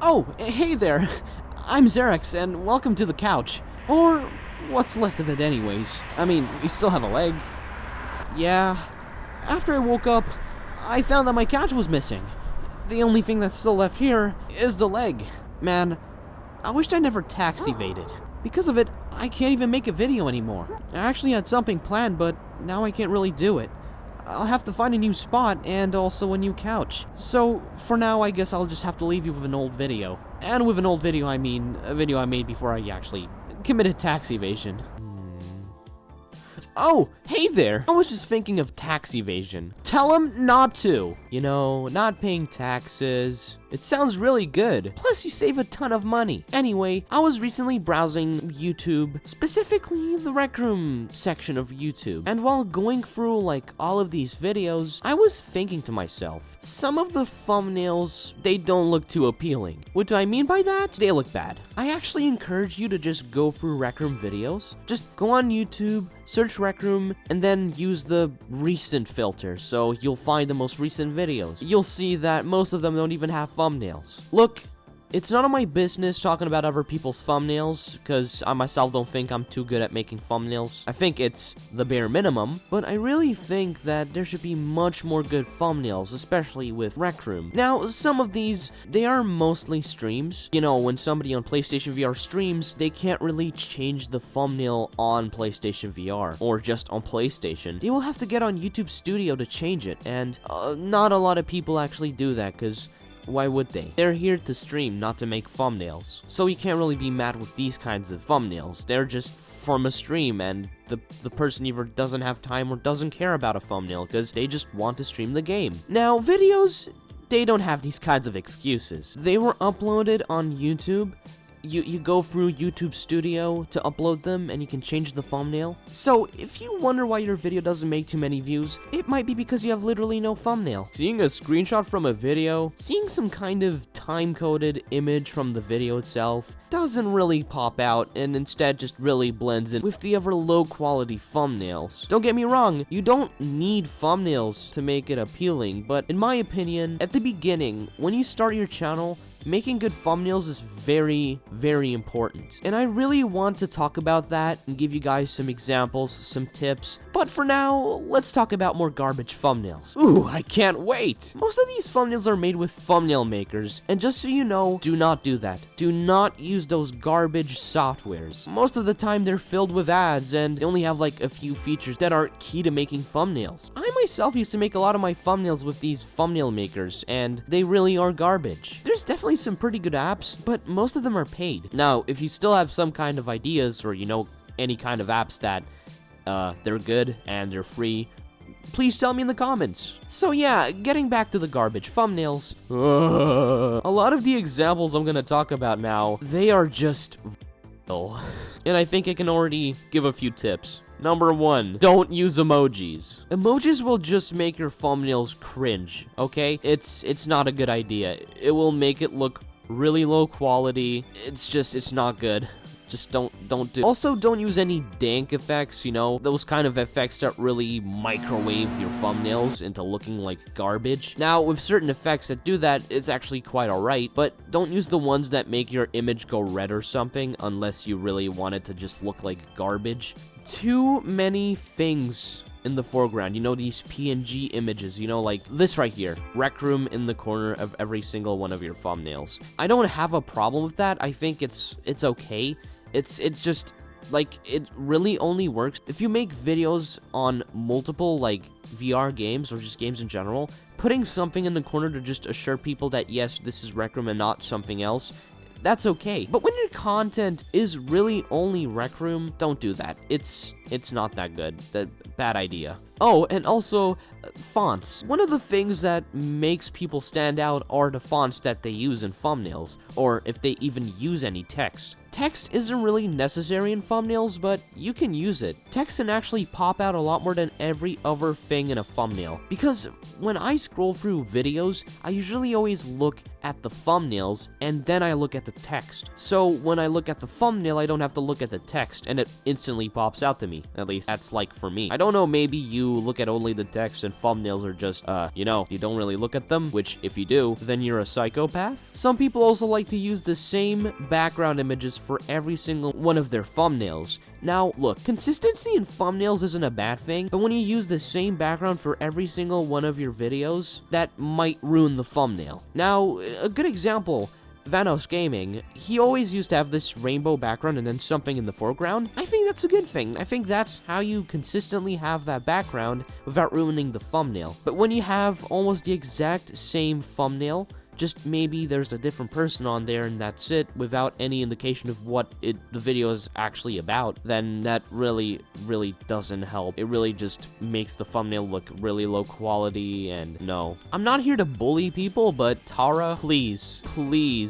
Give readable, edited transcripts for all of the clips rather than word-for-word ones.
Oh, hey there. I'm Zeraex, and welcome to the couch. Or what's left of it anyways. I mean, we still have a leg. Yeah. After I woke up, I found that my couch was missing. The only thing that's still left here is the leg. Man, I wished I never tax evaded. Because of it, I can't even make a video anymore. I actually had something planned, but now I can't really do it. I'll have to find a new spot and also a new couch. So, for now, I guess I'll just have to leave you with an old video. And with an old video, I mean a video I made before I actually committed tax evasion. Oh, hey there! I was just thinking of tax evasion. Tell him not to. You know, not paying taxes. It sounds really good. Plus, you save a ton of money. Anyway, I was recently browsing YouTube, specifically the Rec Room section of YouTube. And while going through, like, all of these videos, I was thinking to myself, some of the thumbnails, they don't look too appealing. What do I mean by that? They look bad. I actually encourage you to just go through Rec Room videos. Just go on YouTube, search Rec Room, and then use the recent filter, so you'll find the most recent videos. You'll see that most of them don't even have thumbnails. Look, it's none of my business talking about other people's thumbnails, because I myself don't think I'm too good at making thumbnails. I think it's the bare minimum, but I really think that there should be much more good thumbnails, especially with Rec Room. Now, some of these, they are mostly streams. You know, when somebody on PlayStation VR streams, they can't really change the thumbnail on PlayStation VR, or just on PlayStation. They will have to get on YouTube Studio to change it, and not a lot of people actually do that, because why would they? They're here to stream, not to make thumbnails. So you can't really be mad with these kinds of thumbnails. They're just from a stream, and the person either doesn't have time or doesn't care about a thumbnail because they just want to stream the game. Now, videos, they don't have these kinds of excuses. They were uploaded on YouTube. You go through YouTube Studio to upload them, and you can change the thumbnail. So, if you wonder why your video doesn't make too many views, it might be because you have literally no thumbnail. Seeing a screenshot from a video, seeing some kind of time-coded image from the video itself, doesn't really pop out, and instead just really blends in with the other low-quality thumbnails. Don't get me wrong, you don't need thumbnails to make it appealing, but in my opinion, at the beginning, when you start your channel, making good thumbnails is very, very important. And I really want to talk about that and give you guys some examples, some tips. But for now, let's talk about more garbage thumbnails. Ooh, I can't wait! Most of these thumbnails are made with thumbnail makers, and just so you know, do not do that. Do not use those garbage softwares. Most of the time, they're filled with ads, and they only have like a few features that are key to making thumbnails. I myself used to make a lot of my thumbnails with these thumbnail makers, and they really are garbage. There's definitely some pretty good apps, but most of them are paid. Now, if you still have some kind of ideas, or you know, any kind of apps that they're good and they're free, please tell me in the comments. So yeah, getting back to the garbage thumbnails, a lot of the examples I'm gonna talk about now, they are just and I think I can already give a few tips. Number 1, don't use emojis. Emojis will just make your thumbnails cringe, okay? It's not a good idea. It will make it look really low quality. It's not good. Just don't do. Also, don't use any dank effects, you know, those kind of effects that really microwave your thumbnails into looking like garbage. Now, with certain effects that do that, it's actually quite alright, but don't use the ones that make your image go red or something, unless you really want it to just look like garbage. Too many things in the foreground, you know, these PNG images, you know, like this right here, Rec Room in the corner of every single one of your thumbnails. I don't have a problem with that. I think it's okay. It's just, like, it really only works if you make videos on multiple, like, VR games or just games in general. Putting something in the corner to just assure people that, yes, this is Rec Room and not something else, that's okay. But when your content is really only Rec Room, don't do that. It's not that good. Bad idea. Oh, and also, fonts. One of the things that makes people stand out are the fonts that they use in thumbnails, or if they even use any text. Text isn't really necessary in thumbnails, but you can use it. Text can actually pop out a lot more than every other thing in a thumbnail. Because when I scroll through videos, I usually always look at the thumbnails, and then I look at the text. So when I look at the thumbnail, I don't have to look at the text, and it instantly pops out to me. At least that's like for me. I don't know, maybe you look at only the text and thumbnails are just, you know, you don't really look at them, which if you do, then you're a psychopath. Some people also like to use the same background images for every single one of their thumbnails. Now, look, consistency in thumbnails isn't a bad thing, but when you use the same background for every single one of your videos, that might ruin the thumbnail. Now, a good example, Vanos Gaming, he always used to have this rainbow background and then something in the foreground. I think that's a good thing. I think that's how you consistently have that background without ruining the thumbnail. But when you have almost the exact same thumbnail, just maybe there's a different person on there and that's it, without any indication of what the video is actually about, then that really doesn't help. It really just makes the thumbnail look really low quality, and no. I'm not here to bully people, but Tara, please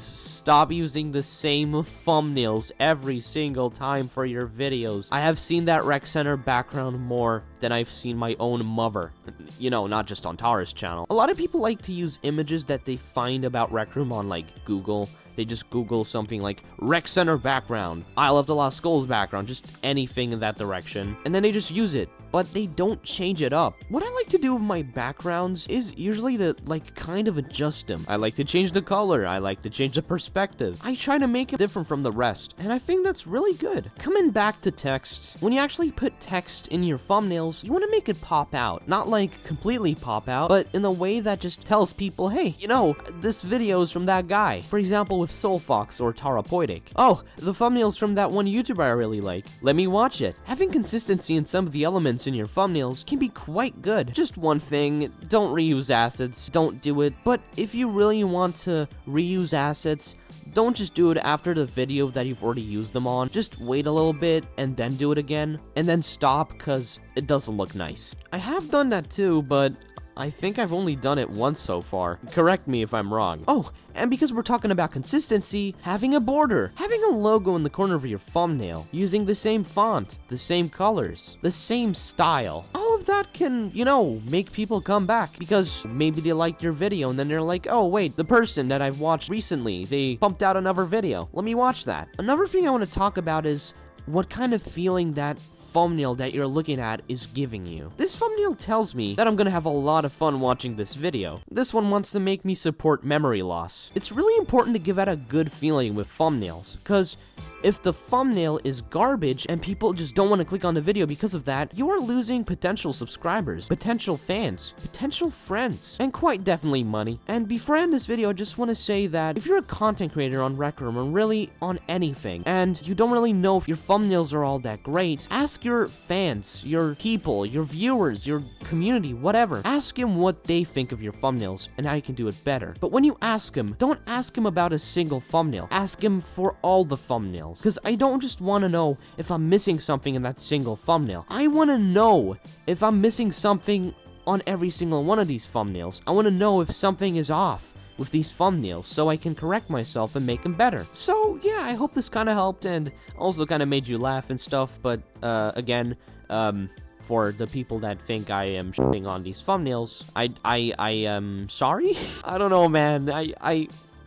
stop using the same thumbnails every single time for your videos. I have seen that rec center background more than I've seen my own mother. You know, not just on Tara's channel. A lot of people like to use images that they find about Rec Room on, like, Google. They just Google something like Rec Center background, Isle of the Lost Skulls background, just anything in that direction, and then they just use it, but they don't change it up. What I like to do with my backgrounds is usually to, like, kind of adjust them. I like to change the color, I like to change the perspective. I try to make it different from the rest, and I think that's really good. Coming back to text, when you actually put text in your thumbnails, you want to make it pop out. Not like completely pop out, but in a way that just tells people, hey, you know, this video is from that guy. For example, with Soulfox or Tarapoitic. Oh, the thumbnail's from that one YouTuber I really like. Let me watch it. Having consistency in some of the elements in your thumbnails can be quite good. Just one thing, don't reuse assets, don't do it. But if you really want to reuse assets, don't just do it after the video that you've already used them on. Just wait a little bit and then do it again, and then stop because it doesn't look nice. I have done that too, but I think I've only done it once so far. Correct me if I'm wrong. Oh, and because we're talking about consistency, having a border, having a logo in the corner of your thumbnail, using the same font, the same colors, the same style. All of that can, you know, make people come back because maybe they liked your video and then they're like, oh wait, the person that I've watched recently, they pumped out another video. Let me watch that. Another thing I want to talk about is what kind of feeling that thumbnail that you're looking at is giving you. This thumbnail tells me that I'm gonna have a lot of fun watching this video. This one wants to make me support memory loss. It's really important to give out a good feeling with thumbnails, because if the thumbnail is garbage and people just don't want to click on the video because of that, you are losing potential subscribers, potential fans, potential friends, and quite definitely money. And before I end this video, I just want to say that if you're a content creator on Rec Room or really on anything, and you don't really know if your thumbnails are all that great, ask your fans, your people, your viewers, your community, whatever. Ask them what they think of your thumbnails and how you can do it better. But when you ask them, don't ask them about a single thumbnail. Ask them for all the thumbnails. Because I don't just want to know if I'm missing something in that single thumbnail. I want to know if I'm missing something on every single one of these thumbnails. I want to know if something is off with these thumbnails so I can correct myself and make them better. So yeah, I hope this kind of helped and also kind of made you laugh and stuff. But again, for the people that think I am shitting on these thumbnails, I am sorry. I don't know, man.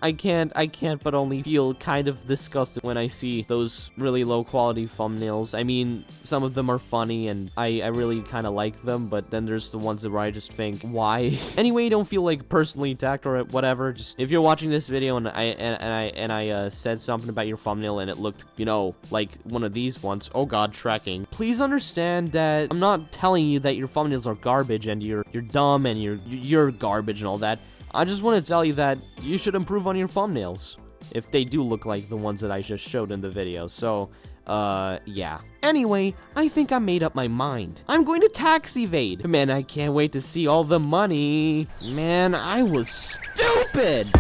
I can't but only feel kind of disgusted when I see those really low quality thumbnails. I mean, some of them are funny and I really kind of like them, but then there's the ones where I just think, why? Anyway, don't feel like personally attacked or whatever. Just if you're watching this video and I said something about your thumbnail and it looked, you know, like one of these ones, oh god, trekking. Please understand that I'm not telling you that your thumbnails are garbage and you're dumb and you're garbage and all that. I just want to tell you that you should improve on your thumbnails if they do look like the ones that I just showed in the video. So, yeah. Anyway, I think I made up my mind. I'm going to tax evade. Man, I can't wait to see all the money. Man, I was stupid!